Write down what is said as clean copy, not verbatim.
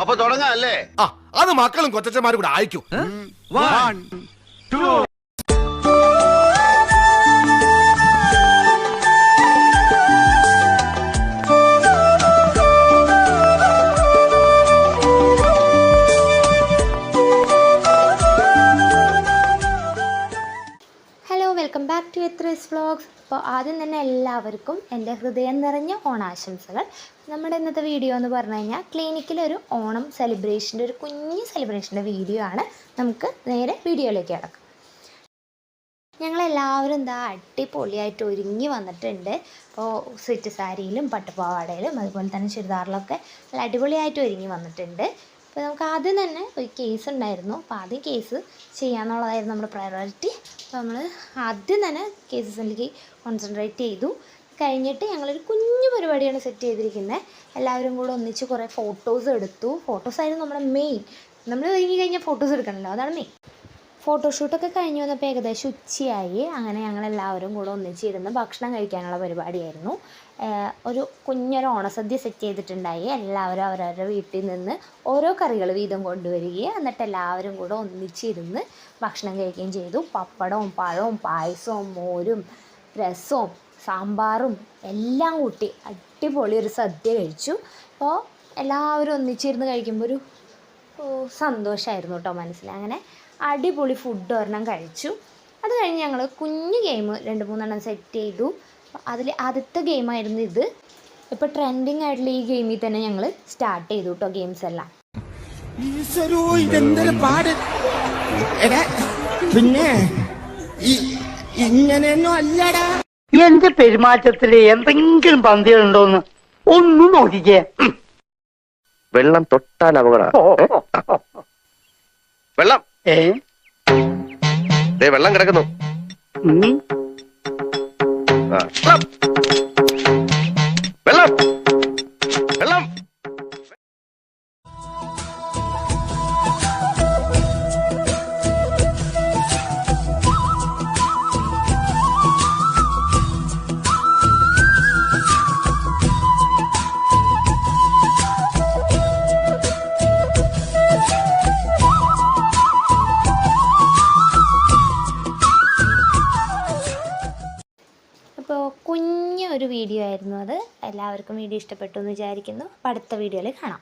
അപ്പൊ തുടങ്ങാം അല്ലേ? അത് മക്കളും കൊച്ചന്മാരും കൂടെ അയക്കും. 1 2 ഹലോ, വെൽക്കം ബാക്ക് ടു എത്രസ് വ്ളോഗ്സ്. അപ്പോൾ ആദ്യം തന്നെ എല്ലാവർക്കും എൻ്റെ ഹൃദയം നിറഞ്ഞ ഓണാശംസകൾ. നമ്മുടെ ഇന്നത്തെ വീഡിയോ എന്ന് പറഞ്ഞു കഴിഞ്ഞാൽ ക്ലിനിക്കിലൊരു ഓണം സെലിബ്രേഷൻ്റെ ഒരു കുഞ്ഞ് സെലിബ്രേഷൻ്റെ വീഡിയോ ആണ്. നമുക്ക് നേരെ വീഡിയോയിലേക്ക് കിടക്കാം. ഞങ്ങളെല്ലാവരും എന്താ അടിപൊളിയായിട്ട് ഒരുങ്ങി വന്നിട്ടുണ്ട്. അപ്പോൾ സെറ്റ് സാരിയിലും പട്ടുപാവാടയിലും അതുപോലെ തന്നെ ചുരിദാറിലൊക്കെ നല്ല അടിപൊളിയായിട്ട് ഒരുങ്ങി വന്നിട്ടുണ്ട്. അപ്പോൾ നമുക്ക് ആദ്യം തന്നെ ഒരു കേസ് ഉണ്ടായിരുന്നു. അപ്പോൾ ആദ്യം കേസ് ചെയ്യാമെന്നുള്ളതായിരുന്നു നമ്മുടെ പ്രയോറിറ്റി. അപ്പോൾ നമ്മൾ ആദ്യം തന്നെ കേസസിലേക്ക് കോൺസെൻട്രേറ്റ് ചെയ്തു. കഴിഞ്ഞിട്ട് ഞങ്ങളൊരു കുഞ്ഞു പരിപാടിയാണ് സെറ്റ് ചെയ്തിരിക്കുന്നത്. എല്ലാവരും കൂടെ ഒന്നിച്ച് കുറേ ഫോട്ടോസ് എടുത്തു. ഫോട്ടോസായിരുന്നു നമ്മുടെ മെയിൻ. നമ്മൾ ഒരുങ്ങി കഴിഞ്ഞാൽ ഫോട്ടോസ് എടുക്കണമല്ലോ, അതാണ് മെയിൻ. ഫോട്ടോഷൂട്ടൊക്കെ കഴിഞ്ഞ് വന്നപ്പോൾ ഏകദേശം ഉച്ചയായി. അങ്ങനെ ഞങ്ങളെല്ലാവരും കൂടെ ഒന്നിച്ചിരുന്ന് ഭക്ഷണം കഴിക്കാനുള്ള പരിപാടിയായിരുന്നു. ഒരു കുഞ്ഞൊരു ഓണസദ്യ സെറ്റ് ചെയ്തിട്ടുണ്ടായി. എല്ലാവരും അവരവരുടെ വീട്ടിൽ നിന്ന് ഓരോ കറികൾ വീതം കൊണ്ടുവരികയും എന്നിട്ട് എല്ലാവരും കൂടെ ഒന്നിച്ചിരുന്ന് ഭക്ഷണം കഴിക്കുകയും ചെയ്തു. പപ്പടവും പഴവും പായസവും മോരും രസവും സാമ്പാറും എല്ലാം കൂട്ടി അടിപൊളി ഒരു സദ്യ കഴിച്ചു. അപ്പോൾ എല്ലാവരും ഒന്നിച്ചിരുന്ന് കഴിക്കുമ്പോൾ ഒരു സന്തോഷമായിരുന്നു കേട്ടോ മനസ്സിൽ. അങ്ങനെ അടിപൊളി ഫുഡ് ഒരെണ്ണം കഴിച്ചു. അത് കഴിഞ്ഞ് ഞങ്ങൾ കുഞ്ഞു ഗെയിം 2-3 സെറ്റ് ചെയ്തു. അതിൽ ആദ്യത്തെ ഗെയിമായിരുന്നു ഇത്. ഇപ്പോൾ ട്രെൻഡിങ് ആയിട്ടുള്ള ഈ ഗെയിമിൽ തന്നെ ഞങ്ങൾ സ്റ്റാർട്ട് ചെയ്തു കേട്ടോ ഗെയിംസ് എല്ലാം. പിന്നെ ഇങ്ങനെയൊന്നും അല്ലടാ. എന്റെ പെരുമാറ്റത്തില് എന്തെങ്കിലും പന്തികളുണ്ടോന്ന് ഒന്നും നോക്കിക്കേ. വെള്ളം തൊട്ടാൽ അപകടം. വെള്ളം വെള്ളം കിടക്കുന്നു. വെള്ളം വെള്ളം അപ്പോൾ കുഞ്ഞൊരു വീഡിയോ ആയിരുന്നു അത്. എല്ലാവർക്കും വീഡിയോ ഇഷ്ടപ്പെട്ടു എന്ന് വിചാരിക്കുന്നു. അപ്പോൾ അടുത്ത വീഡിയോയിൽ കാണാം.